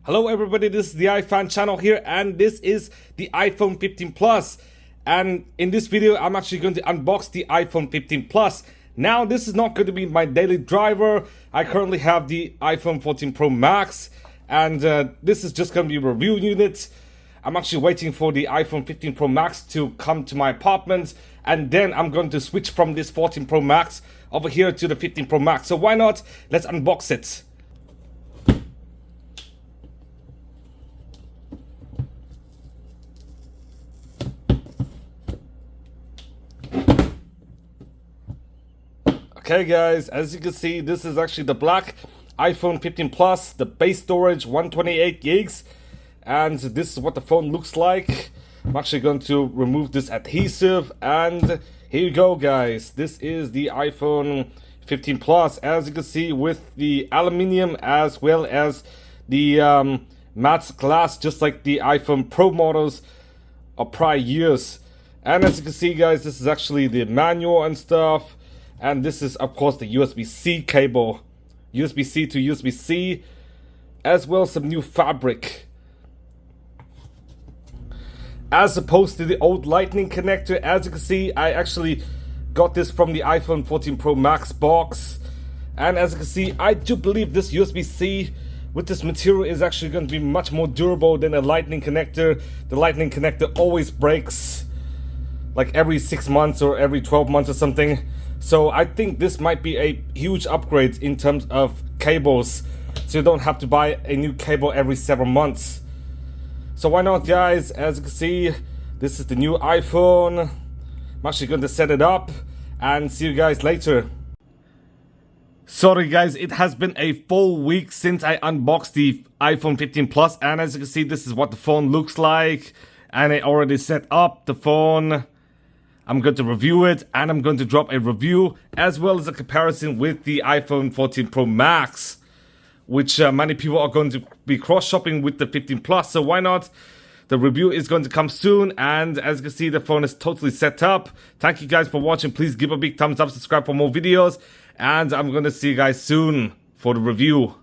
Hello everybody, this is the iPhone channel here, and this is the iPhone 15 Plus. And in this video, I'm actually going to unbox the iPhone 15 Plus. Now, this is not going to be my daily driver. I currently have the iPhone 14 Pro Max, and this is just going to be a review unit. I'm actually waiting for the iPhone 15 Pro Max to come to my apartment, and then I'm going to switch from this 14 Pro Max over here to the 15 Pro Max. So why not? Let's unbox it. Okay guys, as you can see, this is actually the black iPhone 15 Plus, the base storage 128 gigs, and this is what the phone looks like. I'm actually going to remove this adhesive, and here you go guys. This is the iPhone 15 Plus, as you can see, with the aluminium as well as the matte glass, just like the iPhone Pro models of prior years. And as you can see guys, this is actually the manual and stuff. And this is, of course, the USB-C cable. USB-C to USB-C, as well as some new fabric. As opposed to the old lightning connector, as you can see, I actually got this from the iPhone 14 Pro Max box. And as you can see, I do believe this USB-C with this material is actually going to be much more durable than a lightning connector. The lightning connector always breaks like every 6 months or every 12 months or something. So I think this might be a huge upgrade in terms of cables, so you don't have to buy a new cable every several months. So why not guys? As you can see, this is the new iPhone. I'm actually going to set it up and see you guys later. Sorry guys, it has been a full week since I unboxed the iPhone 15 Plus, and as you can see, this is what the phone looks like, and I already set up the phone. I'm going to review it, and I'm going to drop a review as well as a comparison with the iPhone 14 Pro Max, which many people are going to be cross-shopping with the 15 Plus, so why not? The review is going to come soon, and as you can see, the phone is totally set up. Thank you guys for watching. Please give a big thumbs up, subscribe for more videos, and I'm going to see you guys soon for the review.